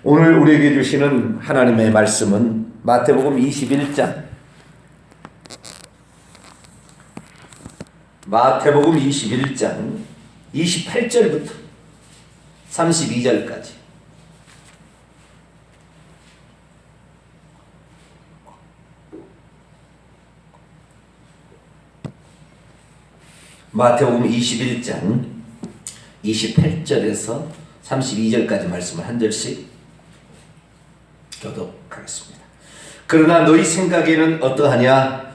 오늘 우리에게 주시는 하나님의 말씀은 마태복음 21장 28절부터 32절까지 마태복음 21장 28절에서 32절까지 말씀을 한 절씩 교독하겠습니다. 그러나 너희 생각에는 어떠하냐?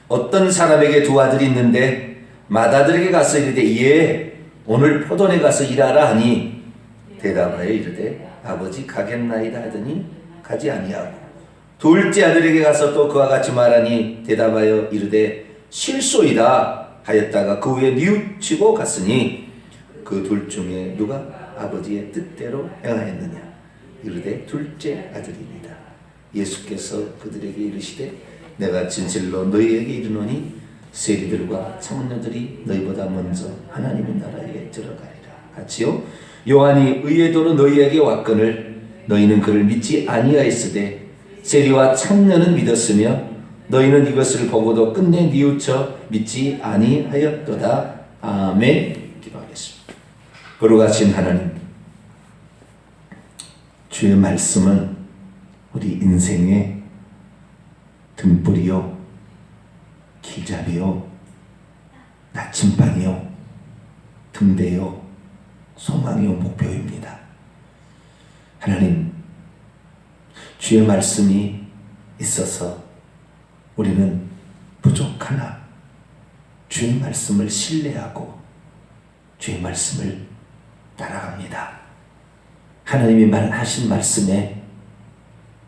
어떤 사람에게 두 아들이 있는데 맏아들에게 가서 이르되 예 오늘 포도원에 가서 일하라 하니 대답하여 이르되 아버지 가겠나이다 하더니 가지 아니하고 둘째 아들에게 가서 또 그와 같이 말하니 대답하여 이르되 실소이다 하였다가 그 후에 뉘우치고 갔으니 그 둘 중에 누가 아버지의 뜻대로 행하였느냐? 이르되 둘째 아들이니라. 예수께서 그들에게 이르시되 내가 진실로 너희에게 이르노니 세리들과 청년들이 너희보다 먼저 하나님의 나라에 들어가리라. 같이요. 요한이 의의 도로 너희에게 왔거늘 너희는 그를 믿지 아니하였으되 세리와 청년은 믿었으며 너희는 이것을 보고도 끝내 뉘우쳐 믿지 아니하였도다. 아멘. 기도하겠습니다. 거룩하신 하나님, 주의 말씀은 우리 인생의 등불이요 길잡이요 나침반이요 등대요 소망이요 목표입니다. 하나님, 주의 말씀이 있어서 우리는 부족하나 주의 말씀을 신뢰하고 주의 말씀을 따라갑니다. 하나님이 말하신 말씀에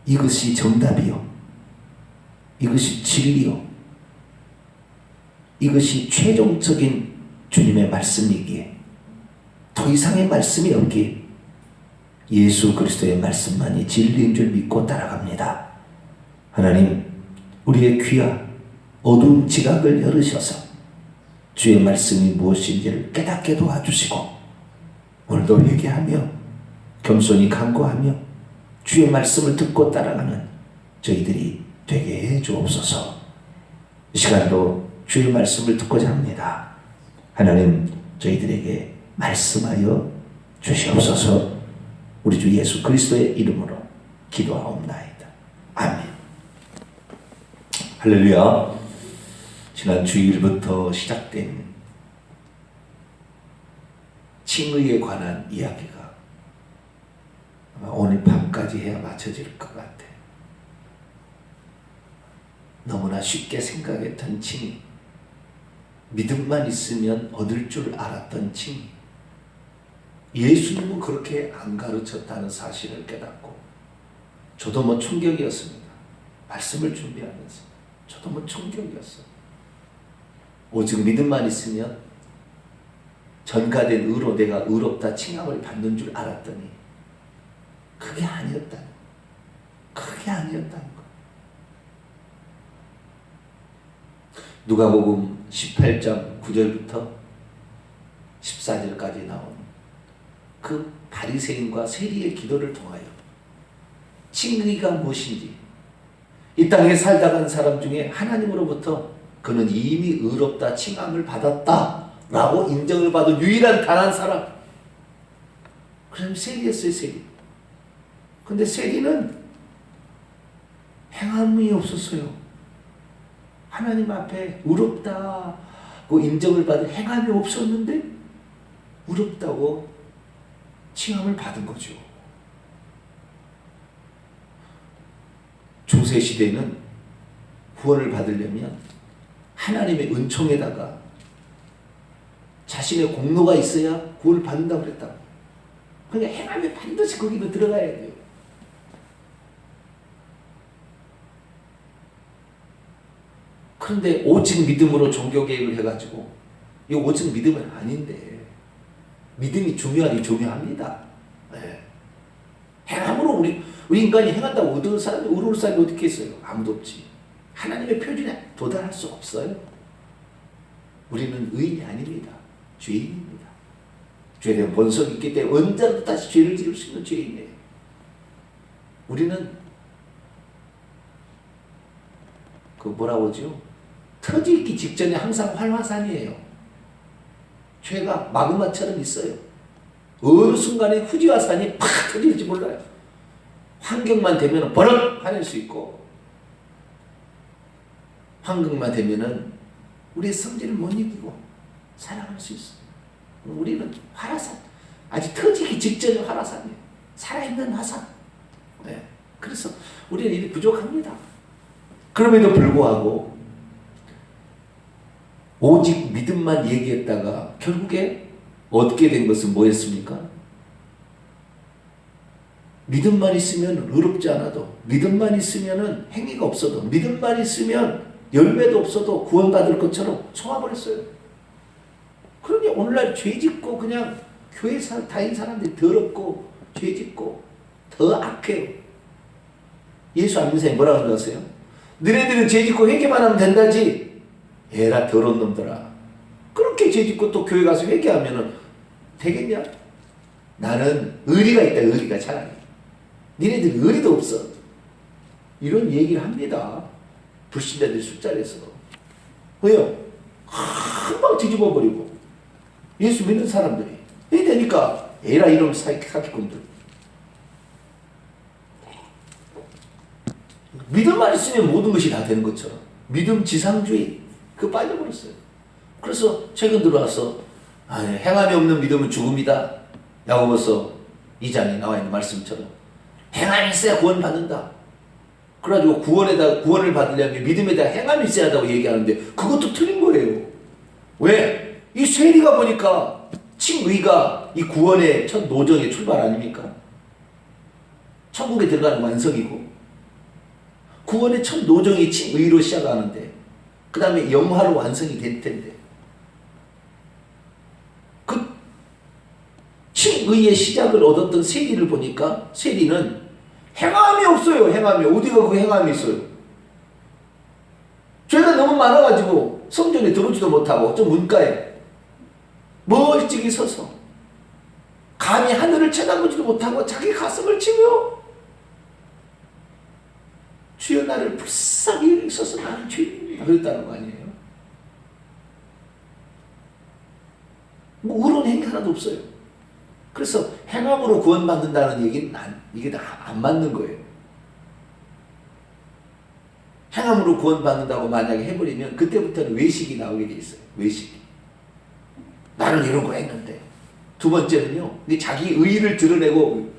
이것이 정답이요, 이것이 진리요, 이것이 최종적인 주님의 말씀이기에 더 이상의 말씀이 없기에 예수 그리스도의 말씀만이 진리인 줄 믿고 따라갑니다. 하나님, 우리의 귀와 어두운 지각을 열으셔서 주의 말씀이 무엇인지를 깨닫게 도와주시고 오늘도 회개하며 겸손히 간구하며 주의 말씀을 듣고 따라가는 저희들이 되게 해 주옵소서. 이 시간도 주의 말씀을 듣고자 합니다. 하나님, 저희들에게 말씀하여 주시옵소서. 우리 주 예수 그리스도의 이름으로 기도하옵나이다. 아멘. 할렐루야. 지난 주일부터 시작된 칭의에 관한 이야기가 아마 오늘 밤까지 해야 맞춰질 것 같아. 너무나 쉽게 생각했던 칭의, 믿음만 있으면 얻을 줄 알았던 칭의, 예수님은 그렇게 안 가르쳤다는 사실을 깨닫고 저도 충격이었습니다. 말씀을 준비하면서 저도 충격이었어요. 오직 믿음만 있으면 전가된 의로 내가 의롭다 칭함을 받는 줄 알았더니 그게 아니었다는 거. 누가복음 18장 9절부터 14절까지 나온 그 바리새인과 세리의 기도를 통하여 칭의가 무엇인지, 이 땅에 살다 간 사람 중에 하나님으로부터 그는 이미 의롭다 칭함을 받았다 라고 인정을 받은 유일한 단 한 사람, 그럼 세리였어요. 세리. 근데 세리는 행함이 없었어요. 하나님 앞에 의롭다고 인정을 받은 행함이 없었는데 의롭다고 칭함을 받은 거죠. 중세시대에는 구원을 받으려면 하나님의 은총에다가 자신의 공로가 있어야 구원을 받는다고 그랬다고. 그러니까 행함에 반드시 거기는 들어가야 돼요. 그런데 오직 믿음으로 종교개혁을 해가지고, 이 오직 믿음은 아닌데, 믿음이 중요합니다. 네. 행함으로 우리 인간이 행한다고 얻을 사람이, 의로울 사람이 어떻게 있어요? 아무도 없지. 하나님의 표준에 도달할 수 없어요. 우리는 의인이 아닙니다. 죄인입니다. 죄에 대한 본성이 있기 때문에 언제라도 다시 죄를 지을 수 있는 죄인이에요. 우리는 그 뭐라고 하죠? 터지기 직전에 항상 활화산이에요. 죄가 마그마처럼 있어요. 어느 순간에 후지화산이 팍 터질지 몰라요. 환경만 되면 버럭 화낼 수 있고, 환경만 되면은 우리의 성질을 못 이기고 살아갈 수 있어요. 우리는 활화산, 아직 터지기 직전의 활화산이에요. 살아있는 화산. 네. 그래서 우리는 일이 부족합니다. 그럼에도 불구하고 오직 믿음만 얘기했다가 결국에 얻게 된 것은 뭐였습니까? 믿음만 있으면 의롭지 않아도, 믿음만 있으면 행위가 없어도, 믿음만 있으면 열매도 없어도 구원받을 것처럼 속아버렸어요. 그러니 오늘날 죄짓고 그냥 교회 다닌 사람들이 더럽고 죄짓고 더 악해요. 예수 안 믿는 사람이 뭐라고 하는 거 아세요? 너네들은 죄짓고 회개만 하면 된다지. 에라 더러운 놈들아. 그렇게 죄짓고 또 교회 가서 회개하면 되겠냐? 나는 의리가 있다. 의리가 차라리. 니네들 의리도 없어. 이런 얘기를 합니다. 불신자들 술자리에서. 왜요? 금방 뒤집어 버리고 예수 믿는 사람들이 이 되니까 에라 이런 사기꾼들. 믿음만 있으면 모든 것이 다 되는 것처럼 믿음 지상주의 그 빠져버렸어요. 그래서 최근 들어와서 행함이 없는 믿음은 죽음이다. 야고보서 2장에 나와 있는 말씀처럼 행함이 있어야 구원받는다. 그래가지고 구원을 받으려면 믿음에 대한 행함이 있어야 한다고 얘기하는데 그것도 틀린 거예요. 왜? 이 쇠리가 보니까 칭의가 이 구원의 첫 노정의 출발 아닙니까? 천국에 들어가는 완성이고 구원의 첫 노정이 칭의로 시작하는데 그 다음에 영화로 완성이 될 텐데 그 칭의의 시작을 얻었던 쇠리를 보니까 쇠리는 행함이 없어요. 행함이. 어디가 그 행함이 있어요? 죄가 너무 많아가지고 성전에 들어오지도 못하고 좀 문가에 멀찍이 서서 감히 하늘을 쳐다보지도 못하고 자기 가슴을 치며 주여 나를 불쌍히 여기소서 나는 죄인입니다. 그랬다는 거 아니에요? 뭐 의로운 행위 하나도 없어요. 그래서 행함으로 구원받는다는 얘기는 이게 안 맞는 거예요. 행함으로 구원받는다고 만약에 해버리면 그때부터는 외식이 나오게 돼 있어요. 외식. 나는 이런 거 했는데. 두 번째는요. 자기 의의를 드러내고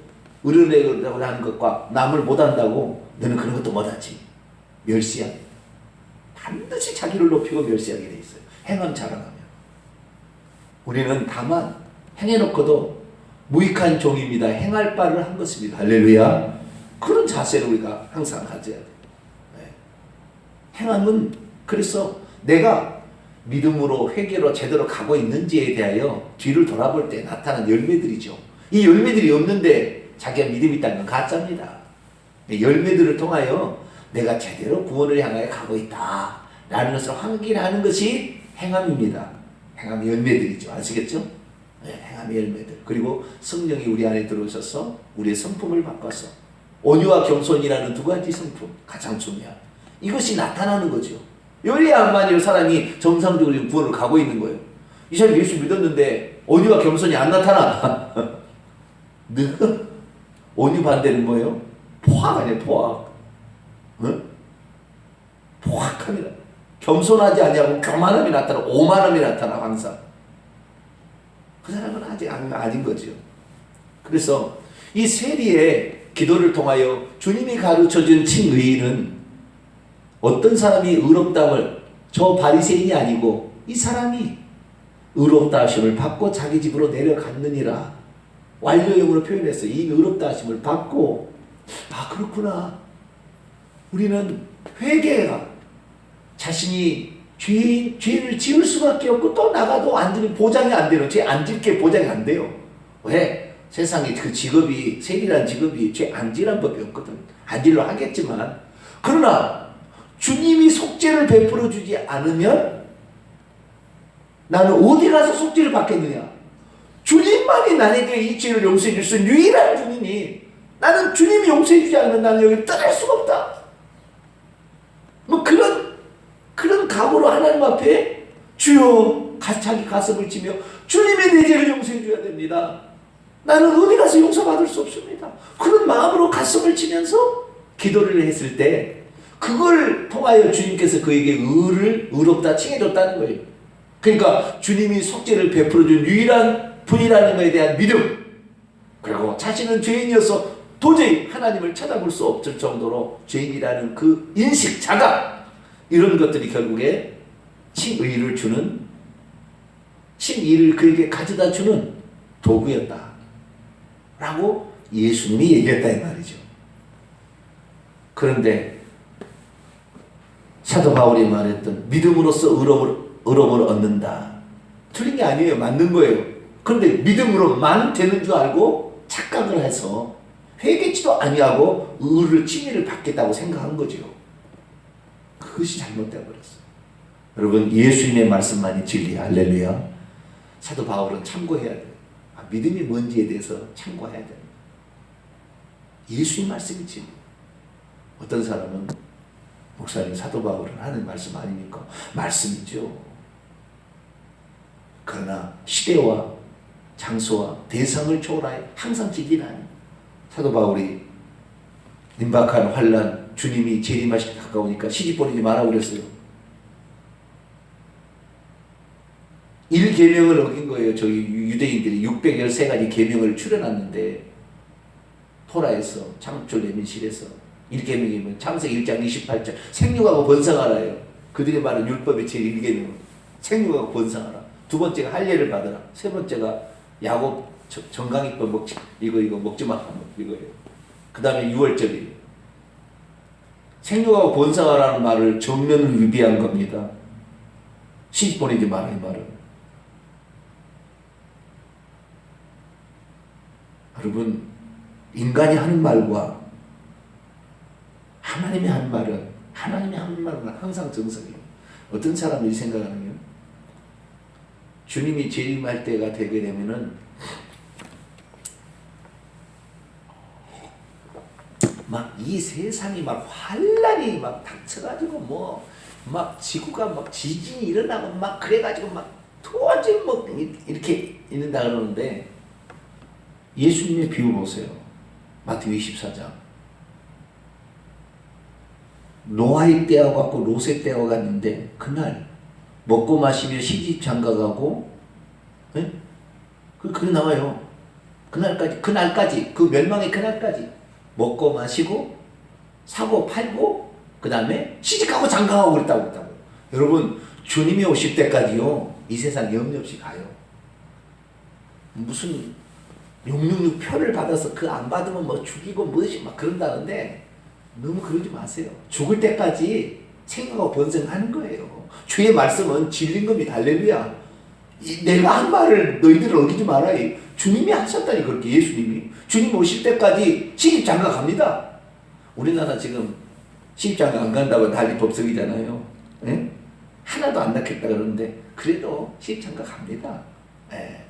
의뢰내려고 하는 것과 남을 못한다고 너는 그런 것도 못하지. 멸시야. 반드시 자기를 높이고 멸시하게 돼 있어요. 행함 자랑하면. 우리는 다만 행해놓고도 무익한 종입니다. 행할 바를 한 것입니다. 할렐루야. 그런 자세를 우리가 항상 가져야 돼요. 네. 행함은 그래서 내가 믿음으로 회개로 제대로 가고 있는지에 대하여 뒤를 돌아볼 때 나타난 열매들이죠. 이 열매들이 없는데 자기가 믿음이 있다는 건 가짜입니다. 열매들을 통하여 내가 제대로 구원을 향하여 가고 있다 라는 것을 확인하는 것이 행함입니다. 행함의 열매들이죠. 아시겠죠? 네, 행함의 열매들. 그리고 성령이 우리 안에 들어오셔서 우리의 성품을 바꿔서 온유와 겸손이라는 두 가지 성품 가장 중요한 이것이 나타나는 거죠. 요리야만이 사람이 정상적으로 구원을 가고 있는 거예요. 이 사람이 예수 믿었는데 온유와 겸손이 안 나타나. 온유 반대는 뭐예요? 포악 아니에요. 포악. 응? 포악함이라. 겸손하지 않냐고 교만함이 나타나. 오만함이 나타나 항상. 그 사람은 아직 아닌 거죠. 그래서 이 세리의 기도를 통하여 주님이 가르쳐준 칭의는 어떤 사람이 의롭다함을 저 바리새인이 아니고 이 사람이 의롭다 하심을 받고 자기 집으로 내려갔느니라. 완료형으로 표현했어요. 이미 의롭다 하심을 받고 그렇구나. 우리는 회개가 자신이 죄를 지을 수밖에 없고 또 나가도 완전히 보장이 안 돼요. 죄 안 짓게 보장이 안 돼요. 왜? 세상에 그 직업이 세리라는 직업이 죄 안 지란 법이 없거든. 안 지려 하겠지만 그러나 주님이 속죄를 베풀어 주지 않으면 나는 어디 가서 속죄를 받겠느냐? 주님만이 나에게 이 죄를 용서해 줄 수 있는 유일한 주님이 나는 주님이 용서해 주지 않으면 나는 여기 떠날 수가 없다. 뭐 그런 각오로 하나님 앞에 주여 자기 가슴을 치며 주님의 내 죄를 용서해 줘야 됩니다. 나는 어디 가서 용서받을 수 없습니다. 그런 마음으로 가슴을 치면서 기도를 했을 때 그걸 통하여 주님께서 그에게 의롭다 칭해줬다는 거예요. 그러니까 주님이 속죄를 베풀어준 유일한 분이라는 것에 대한 믿음, 그리고 자신은 죄인이어서 도저히 하나님을 쳐다볼 수 없을 정도로 죄인이라는 그 인식, 자각, 이런 것들이 결국에 칭의를 주는, 칭의를 그에게 가져다 주는 도구였다 라고 예수님이 얘기했다 이 말이죠. 그런데 사도 바울이 말했던 믿음으로써 의로움을 얻는다, 틀린 게 아니에요. 맞는 거예요. 그런데 믿음으로만 되는 줄 알고 착각을 해서 회개치도 아니하고 의를 칭의를 받겠다고 생각한 거죠. 그것이 잘못되어 버렸어요. 여러분, 예수님의 말씀만이 진리. 할렐루야. 사도 바울은 참고해야 돼요. 믿음이 뭔지에 대해서 참고해야 됩니다. 예수님 말씀이 진리. 어떤 사람은 목사님, 사도 바울은 하는 말씀 아닙니까? 말씀이죠. 그러나 시대와 장소와 대상을 초월하여 항상 진리는 사도 바울이 임박한 환난, 주님이 재림하시기 가까우니까 시집 보내지 마라 그랬어요. 1계명을 어긴 거예요. 저희 유대인들이 613가지 계명을 추려놨는데 토라에서, 창출 내민실에서 1계명이면 창세기 1장 28절 생육하고 번성하라예요. 그들이 말한 율법의 제일 1계명은 생육하고 번성하라. 두 번째가 할례를 받으라. 세 번째가 야곱 정강이법 먹지, 이거 먹지 마, 이거예요. 그 다음에 6월절이에요. 생육하고 번성하라는 말을 정면을 위비한 겁니다. 시집 보내지 마라 이 말은. 여러분, 인간이 하는 말과 하나님이 하는 말은 항상 정석이에요. 어떤 사람이 생각하는 게 주님이 재림할 때가 되게 되면은 막 이 세상이 막 환란이 막 닥쳐가지고 막 지구가 막 지진이 일어나고 막 그래가지고 막 도저히 뭐 이렇게 있는다 그러는데 예수님의 비유 보세요. 마태복음 24장. 노아의 때와 같고 롯의 때와 같는데 그날 먹고 마시며 시집 장가가고, 네? 그게 나와요. 그날까지 그 멸망의 그날까지 먹고 마시고 사고 팔고 그 다음에 시집가고 장가가고 그랬다고. 여러분, 주님이 오실 때까지요 이 세상 염려 없이 가요. 무슨 666 표를 받아서 그 안 받으면 뭐 죽이고 뭐지 막 그런다는데 너무 그러지 마세요. 죽을 때까지 생각하고 번성하는 거예요. 주의 말씀은 진리인 겁니다. 할렐루야. 내가 한 말을 너희들 어기지 마라. 주님이 하셨다니. 그렇게 예수님이 주님 오실 때까지 시집장가 갑니다. 우리나라 지금 시집장가 안 간다고 난리 법석이잖아요. 네? 하나도 안 낳겠다 그러는데 그래도 시집장가 갑니다. 네.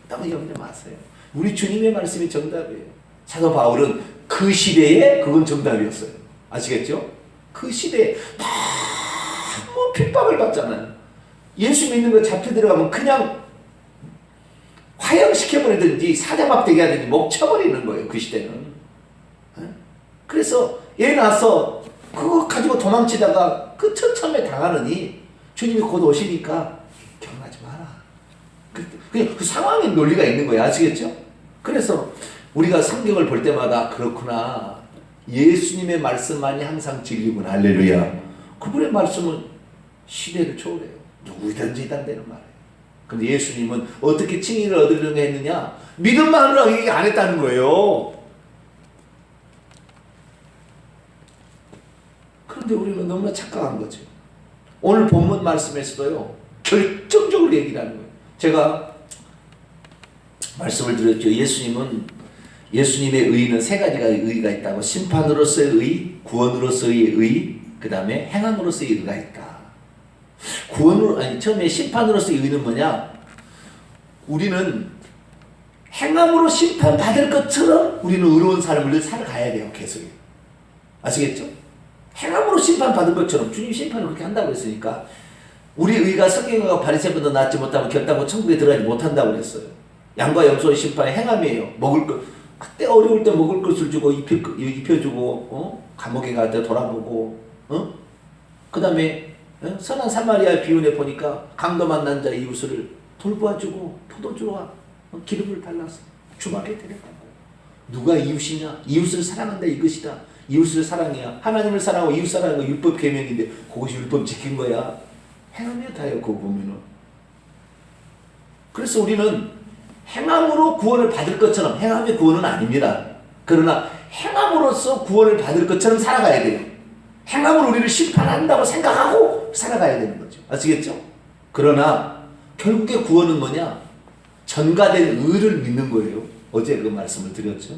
너무 염려 마세요. 우리 주님의 말씀이 정답이에요. 사도 바울은 그 시대에 그건 정답이었어요. 아시겠죠? 그 시대에 너무 핍박을 받잖아요. 예수 믿는 거 잡혀 들어가면 그냥 화형시켜버리든지 사자밥 되게 하든지 먹쳐버리는 거예요. 그 시대는. 그래서 얘 낳아서 그거 가지고 도망치다가 그 처참에 당하느니 주님이 곧 오시니까 경하지 마라. 그냥 그 상황에 논리가 있는 거예요. 아시겠죠? 그래서 우리가 성경을 볼 때마다 그렇구나. 예수님의 말씀만이 항상 진리구나. 할렐루야. 그분의 말씀은 시대를 초월해요. 누구든지 다 되는 말이에요. 근데 예수님은 어떻게 칭의를 얻으려고 했느냐? 믿음만으로 얘기 안 했다는 거예요. 그런데 우리는 너무나 착각한 거죠. 오늘 본문 말씀에서도요 결정적으로 얘기를 하는 거예요. 제가 말씀을 드렸죠. 예수님의 의는 세 가지가 의가 있다고. 심판으로서의 의, 구원으로서의 의, 그 다음에 행함으로서의 의가 있다. 처음에 심판으로서의 의는 뭐냐? 우리는 행함으로 심판받을 것처럼 우리는 의로운 삶을 살아가야 돼요. 계속. 아시겠죠? 행함으로 심판받을 것처럼 주님 심판을 그렇게 한다고 했으니까 우리 의가 석경과 바리새인보다 낫지 못하면 결단코 천국에 들어가지 못한다고 그랬어요. 양과 염소의 심판이 행함이에요. 먹을 것, 그때 어려울 때 먹을 것을 주고 입혀주고 감옥에 갈 때 돌아보고 그 다음에 선한 사마리아 비운에 보니까 강도 만난 자 이웃을 돌보아주고 포도주와 기름을 발라서 주막에 데려가고 누가 이웃이냐? 이웃을 사랑한다 이것이다. 이웃을 사랑해야 하나님을 사랑하고 이웃 사랑하는 거 율법 계명인데 그것이 율법 지킨 거야. 행함이야 다요. 그거 보면은. 그래서 우리는 행함으로 구원을 받을 것처럼 행함의 구원은 아닙니다. 그러나 행함으로써 구원을 받을 것처럼 살아가야 돼요. 행함으로 우리를 심판한다고 생각하고 살아가야 되는 거죠. 아시겠죠? 그러나 결국에 구원은 뭐냐? 전가된 의를 믿는 거예요. 어제 그 말씀을 드렸죠.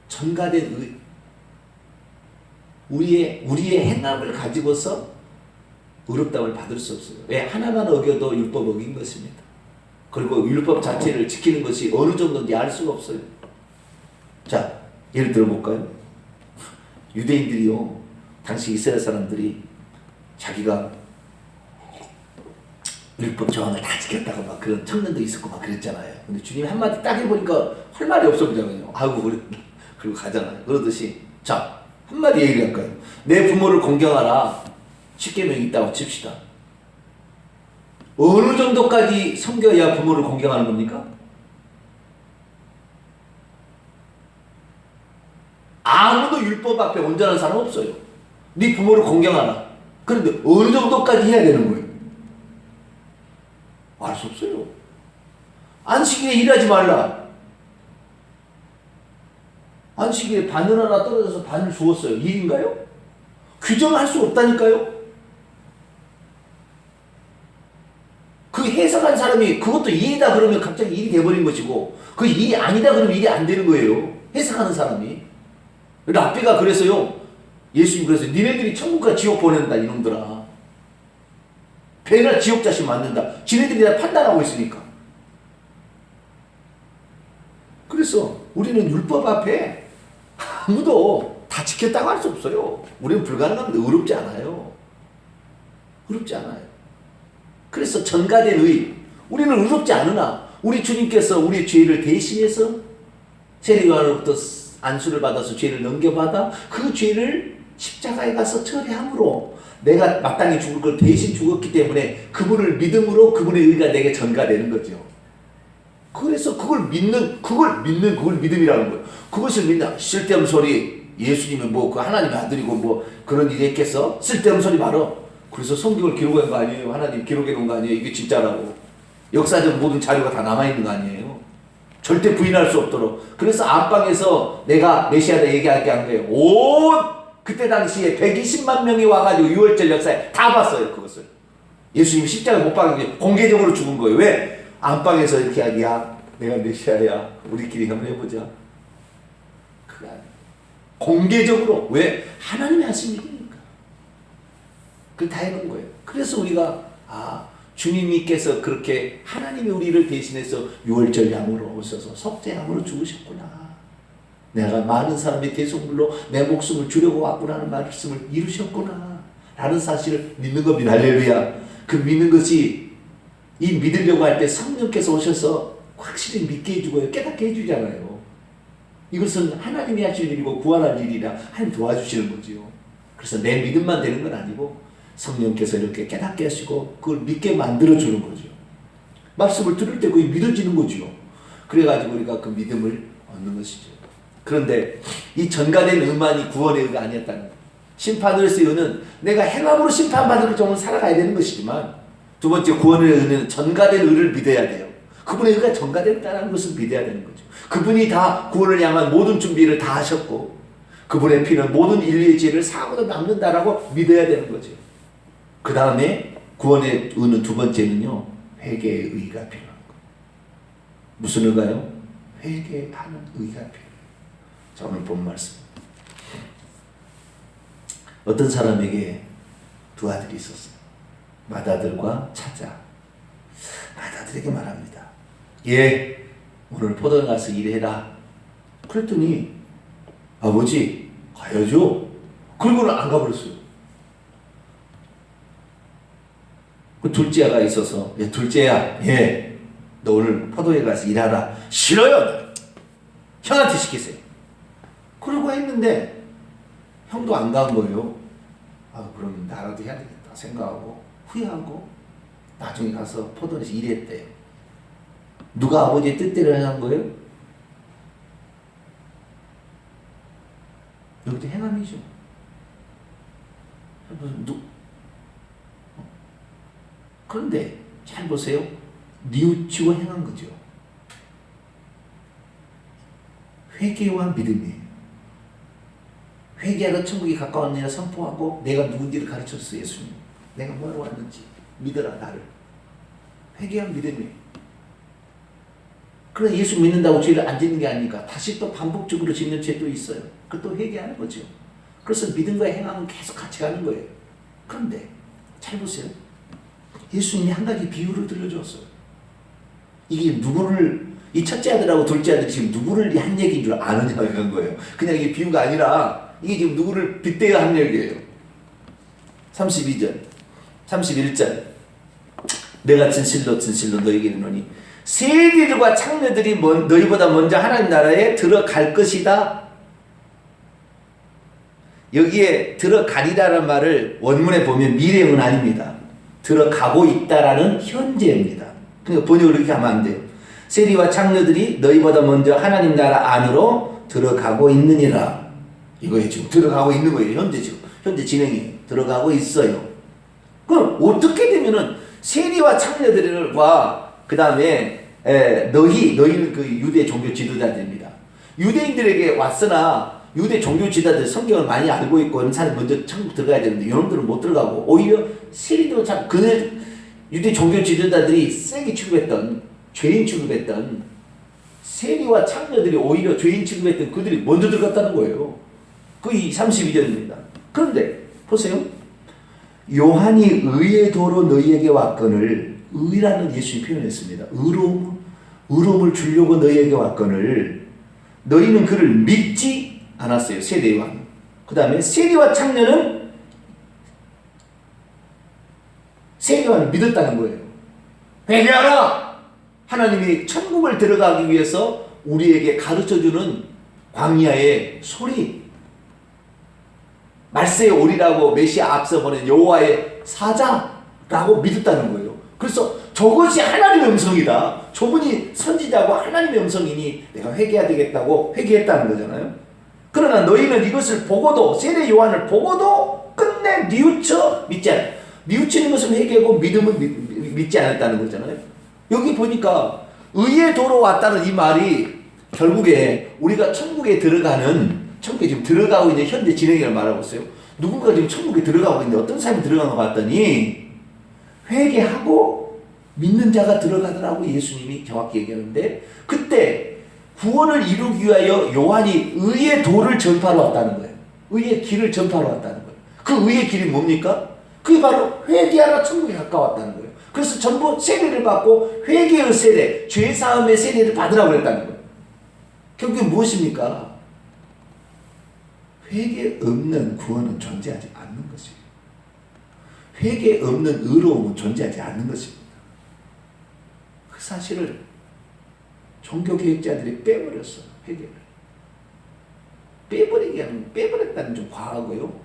전가된 의. 우리의 행함을 가지고서 의롭다움을 받을 수 없어요. 왜? 하나만 어겨도 율법 어긴 것입니다. 그리고 율법 자체를 지키는 것이 어느 정도인지 알 수가 없어요. 자, 예를 들어볼까요? 유대인들이요, 당시 이스라엘 사람들이 자기가 율법 조항을 다 지켰다고 막 그런 청년도 있었고 막 그랬잖아요. 근데 주님이 한마디 딱 해보니까 할 말이 없어 보잖아요. 아이고, 그리고 가잖아요. 그러듯이, 자, 한마디 얘기할까요? 내 부모를 공경하라. 10계명이 있다고 칩시다. 어느 정도까지 섬겨야 부모를 공경하는 겁니까? 아무도 율법 앞에 온전한 사람 없어요. 네 부모를 공경하라. 그런데 어느 정도까지 해야 되는 거예요? 알 수 없어요. 안식일에 일하지 말라. 안식일에 바늘 하나 떨어져서 바늘 주웠어요. 일인가요? 규정할 수 없다니까요. 그 해석한 사람이 그것도 일이다 그러면 갑자기 일이 돼버린 것이고 그 일이 아니다 그러면 일이 안 되는 거예요. 해석하는 사람이. 랍비가 그래서요. 예수님 그래서 니네들이 천국과 지옥 보낸다 이놈들아. 배나 지옥 자식 만든다. 지네들이 다 판단하고 있으니까. 그래서 우리는 율법 앞에 아무도 다 지켰다고 할 수 없어요. 우리는 불가능합니다. 의롭지 않아요. 의롭지 않아요. 그래서 전가된 의. 우리는 의롭지 않으나 우리 주님께서 우리의 죄를 대신해서 세례요한으로부터 안수를 받아서 죄를 넘겨받아 그 죄를 십자가에 가서 처리함으로 내가 마땅히 죽을 걸 대신 죽었기 때문에 그분을 믿음으로 그분의 의가 내게 전가되는 거죠. 그래서 그걸 믿는 믿음이라는 거예요. 그것을 믿는 쓸데없는 소리. 예수님은 뭐 그 하나님의 아들이고 뭐 그런 일이 했겠어? 쓸데없는 소리 말어. 그래서 성경을 기록한 거 아니에요? 하나님 기록해 놓은 거 아니에요? 이게 진짜라고. 역사적 모든 자료가 다 남아있는 거 아니에요? 절대 부인할 수 없도록. 그래서 안방에서 내가 메시아다 얘기하게 한 거예요. 그때 당시에 120만 명이 와가지고 6월절 역사에 다 봤어요. 그것을. 예수님 십자가에 못 박은 공개적으로 죽은 거예요. 왜? 안방에서 이렇게 하기, 야, 내가 메시아야. 우리끼리 한번 해보자. 그게 아니에요. 공개적으로. 왜? 하나님이 하신 일이니까. 그걸 다 해놓은 거예요. 그래서 우리가, 주님께서 그렇게 하나님이 우리를 대신해서 6월절 양으로 오셔서 속죄양으로 죽으셨구나. 내가 많은 사람의 대속물로 내 목숨을 주려고 왔구나는 말씀을 이루셨구나. 라는 사실을 믿는 겁니다. 할렐루야. 그 믿는 것이 이 믿으려고 할 때 성령께서 오셔서 확실히 믿게 해주고요. 깨닫게 해주잖아요. 이것은 하나님이 하실 일이고 구원할 일이라 하나님 도와주시는 거지요. 그래서 내 믿음만 되는 건 아니고 성령께서 이렇게 깨닫게 하시고 그걸 믿게 만들어주는 거죠. 말씀을 들을 때 그게 믿어지는 거죠. 그래가지고 우리가 그 믿음을 얻는 것이죠. 그런데 이 전가된 의만이 구원의 의가 아니었다는 거예요. 심판으로서의 의는 내가 행함으로 심판받을 정도는 살아가야 되는 것이지만 두 번째 구원의 의는 전가된 의를 믿어야 돼요. 그분의 의가 전가됐다는 것을 믿어야 되는 거죠. 그분이 다 구원을 향한 모든 준비를 다 하셨고 그분의 피는 모든 인류의 죄를 사고도 남는다라고 믿어야 되는 거죠. 그 다음에 구원의 의는 두 번째는요. 회개의 의가 필요한 거예요. 무슨 의가요? 회개하는 의가 필요해요. 자, 오늘 본 말씀. 어떤 사람에게 두 아들이 있었어요. 맏아들과 차자. 맏아들에게 말합니다. 예, 오늘 포도원 가서 일해라. 그랬더니 아버지 가야죠. 그러고는 안 가버렸어요. 그 둘째가 있어서 둘째야 너 오늘 포도에 가서 일하라. 싫어요. 형한테 시키세요. 그러고 했는데 형도 안 간 거예요. 그럼 나라도 해야 되겠다 생각하고 후회하고 나중에 가서 포도원에서 일했대요. 누가 아버지의 뜻대로 한 거예요? 여기도 행함이죠. 그런데 잘 보세요. 뉘우치고 행한 거죠. 회개와 믿음이에요. 회개하러 천국이 가까웠느냐 선포하고 내가 누군지를 가르쳤어요. 예수님. 내가 뭐하러 왔는지 믿어라 나를. 회개와 믿음이에요. 그러나 예수 믿는다고 죄를 안 짓는 게 아니니까 다시 또 반복적으로 짓는 죄도 있어요. 그것도 회개하는 거죠. 그래서 믿음과 행함은 계속 같이 가는 거예요. 그런데 잘 보세요. 예수님이 한 가지 비유를 들려주었어요. 이게 누구를 이 첫째 아들하고 둘째 아들이 지금 누구를 한 얘기인 줄 아느냐고 한 거예요. 그냥 이게 비유가 아니라 이게 지금 누구를 빗대어 한 얘기예요. 32절 31절 내가 진실로 너에게 이르노니 세리들과 창녀들이 너희보다 먼저 하나님 나라에 들어갈 것이다. 여기에 들어가리라는 말을 원문에 보면 미래형은 아닙니다. 들어가고 있다라는 현재입니다. 그러니까 번역을 이렇게 하면 안 돼요. 세리와 창녀들이 너희보다 먼저 하나님 나라 안으로 들어가고 있느니라. 이거에 지금 들어가고 있는 거예요. 현재 진행이 들어가고 있어요. 그럼 어떻게 되면은 세리와 창녀들과 그 다음에 너희는 그 유대 종교 지도자들입니다. 유대인들에게 왔으나 유대 종교 지도자들 성경을 많이 알고 있고 이런 사람이 먼저 천국 들어가야 되는데 이놈들은 못 들어가고 오히려 세리도 참 그네 유대 종교 지도자들이 세게 취급했던 죄인 취급했던 세리와 창녀들이 오히려 죄인 취급했던 그들이 먼저 들어갔다는 거예요. 그게 32절입니다. 그런데 보세요. 요한이 의의 도로 너희에게 왔거늘 의라는 예수님이 표현했습니다. 의로움을 주려고 너희에게 왔거늘 너희는 그를 믿지 않았어요. 세례 요한. 그 다음에 세리와 창녀는 세례 요한을 믿었다는 거예요. 회개하라! 하나님이 천국을 들어가기 위해서 우리에게 가르쳐주는 광야의 소리, 말세에 오리라고 메시아 앞서 보낸 여호와의 사자라고 믿었다는 거예요. 그래서 저것이 하나님의 음성이다. 저분이 선지자고 하나님의 음성이니 내가 회개해야 되겠다고 회개했다는 거잖아요. 그러나 너희는 이것을 보고도 세례 요한을 보고도 끝내 뉘우쳐 믿지 않아. 뉘우치는 것은 회개고 믿음은 믿지 않았다는 거잖아요. 여기 보니까 의의 도로 왔다는 이 말이 결국에 우리가 천국에 지금 들어가고 있는 현재 진행을 말하고 있어요. 누군가 지금 천국에 들어가고 있는데 어떤 사람이 들어간 것 같더니 회개하고 믿는 자가 들어가더라고 예수님이 정확히 얘기하는데 그때 구원을 이루기 위하여 요한이 의의 도를 전파하러 왔다는 거예요. 의의 길을 전파하러 왔다는 거예요. 그 의의 길이 뭡니까? 그게 바로 회개하라 천국에 가까웠다는 거예요. 그래서 전부 세례를 받고 회개의 세례, 죄사함의 세례를 받으라고 그랬다는 거예요. 결국에 무엇입니까? 회개 없는 구원은 존재하지 않는 것이에요. 회개 없는 의로움은 존재하지 않는 것입니다. 그 사실을 종교개혁자들이 빼버렸어요. 회개를. 빼버렸다는 좀 과하고요.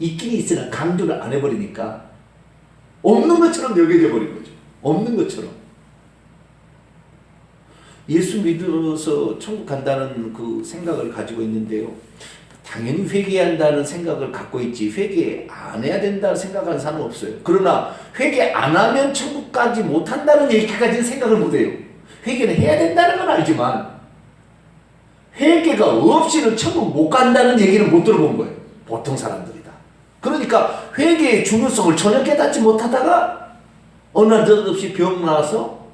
있긴 있으나 강조를 안 해버리니까 없는 것처럼 여겨져 버린 거죠. 없는 것처럼. 예수 믿어서 천국 간다는 그 생각을 가지고 있는데요. 당연히 회개한다는 생각을 갖고 있지 회개 안 해야 된다는 생각하는 사람은 없어요. 그러나 회개 안 하면 천국 가지 못한다는 얘기까지는 생각을 못해요. 회개는 해야 된다는 건 알지만 회개가 없이는 천국 못 간다는 얘기는 못 들어본 거예요. 보통 사람들이 다. 그러니까 회개의 중요성을 전혀 깨닫지 못하다가 어느 날 느닷없이 병 나와서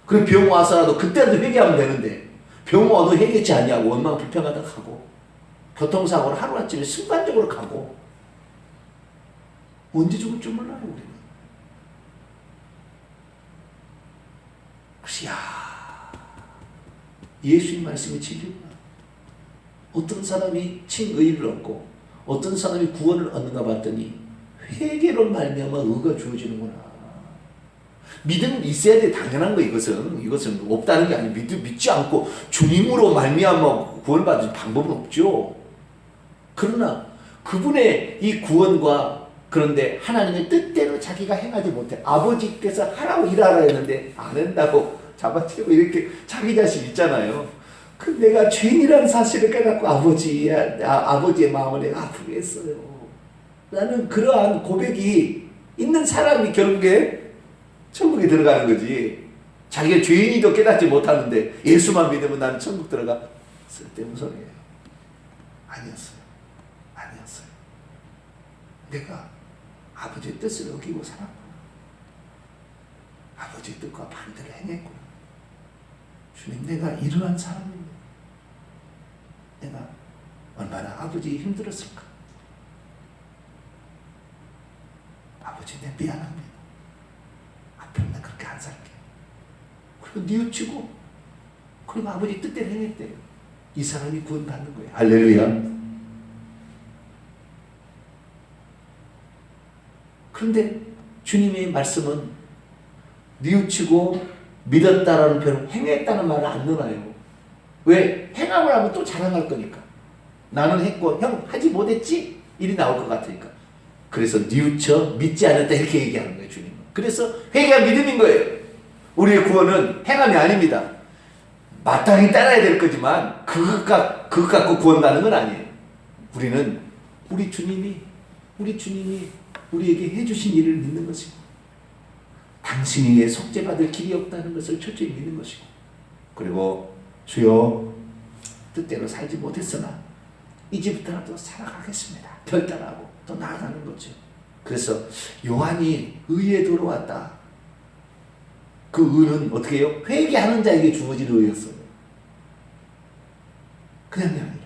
그 병 와서라도 그때라도 회개하면 되는데 병 와도 회개치 않냐고 원망 불평하다 가고 교통사고를 하루아침에 순간적으로 가고 언제 죽을 줄 몰라요 우리는. 그래서 예수님 말씀이 진리구나. 어떤 사람이 칭의를 얻고 어떤 사람이 구원을 얻는가 봤더니 회개로 말미암아 의가 주어지는구나. 믿음은 있어야 돼. 당연한 거. 이것은 없다는 게 아니에요. 믿지 않고 주님으로 말미암아 구원받을 방법은 없죠. 그러나 그분의 이 구원과 그런데 하나님의 뜻대로 자기가 행하지 못해. 아버지께서 하라고 일하라 했는데 안 한다고 잡아채고 이렇게 자기 자신 있잖아요. 그 내가 죄인이라는 사실을 깨닫고 아버지의 마음을 내가 아프게 했어요. 나는 그러한 고백이 있는 사람이 결국에 천국에 들어가는 거지. 자기가 죄인이도 깨닫지 못하는데 예수만 믿으면 나는 천국 들어가. 쓸데없는 소리예요. 아니었어요. 내가 아버지의 뜻을 어기고 살았구나. 아버지의 뜻과 반대로 행했구나. 주님, 내가 이러한 사람입니다. 내가 얼마나 아버지 힘들었을까. 아버지, 내 미안합니다. 앞으로 나 그렇게 안 살게. 그리고 뉘우치고 그리고 아버지 뜻대로 행했대요. 이 사람이 구원받는 거예요. 할렐루야. 그런데 주님의 말씀은 뉘우치고 믿었다라는 표현, 행했다는 말을 안 넣어요. 왜? 행함을 하면 또 자랑할 거니까. 나는 했고 형 하지 못했지? 일이 나올 것 같으니까. 그래서 뉘우쳐 믿지 않았다 이렇게 얘기하는 거예요. 주님은. 그래서 회개가 믿음인 거예요. 우리의 구원은 행함이 아닙니다. 마땅히 따라야 될 거지만 그것 갖고 구원받는 건 아니에요. 우리는 우리 주님이 우리에게 해주신 일을 믿는 것이고 당신 위에 속죄받을 길이 없다는 것을 철저히 믿는 것이고 그리고 주여 뜻대로 살지 못했으나 이제부터라도 살아가겠습니다. 결단하고 또 나아가는 거죠. 그래서 요한이 의에 들어왔다. 그 의는 어떻게 해요? 회개하는 자에게 주어진 의였어요. 그냥이 아니라.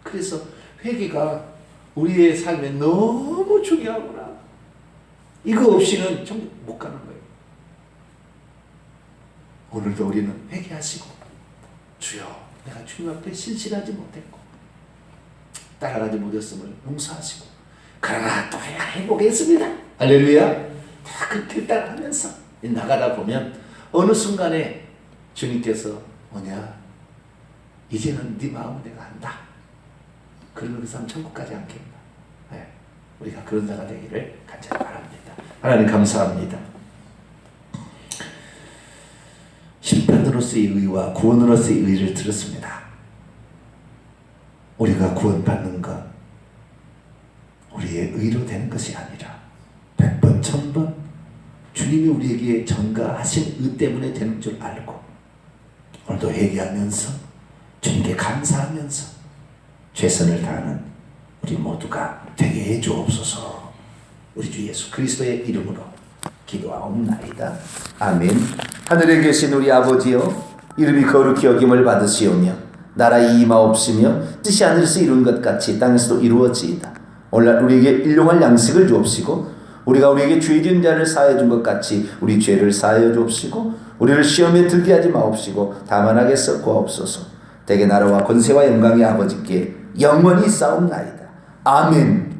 그래서 회개가 우리의 삶에 너무 중요하구나. 이거 없이는 천국 못 가는 거예요. 오늘도 우리는 회개하시고 주여 내가 주님 앞에 신실하지 못했고 따라가지 못했음을 용서하시고 그러나 또 해보겠습니다. 할렐루야. 다 그렇게 따라하면서 나가다 보면 어느 순간에 주님께서 뭐냐 이제는 네 마음을 내가 안다. 그러면 그 사람 천국까지 않겠나. 네. 우리가 그런 자가 되기를 간절히 바랍니다. 하나님 감사합니다. 심판으로서의 의와 구원으로서의 의를 들었습니다. 우리가 구원받는 것 우리의 의로 되는 것이 아니라 100번 1000번 주님이 우리에게 전가하신 의 때문에 되는 줄 알고 오늘도 회개하면서 주님께 감사하면서 최선을 다하는 우리 모두가 되게 해주옵소서. 우리 주 예수 그리스도의 이름으로 기도하옵나이다. 아멘. 하늘에 계신 우리 아버지여 이름이 거룩히 여김을 받으시오며 나라의 임하옵시며 뜻이 하늘에서 이룬 것 같이 땅에서도 이루어지이다. 오늘날 우리에게 일용할 양식을 주옵시고 우리가 우리에게 죄 지은 자를 사하여 준 것 같이 우리 죄를 사하여 주옵시고 우리를 시험에 들게 하지 마옵시고 다만 하게서 구하옵소서. 대개 나라와 권세와 영광이 아버지께 영원히 싸움나이다. 아멘.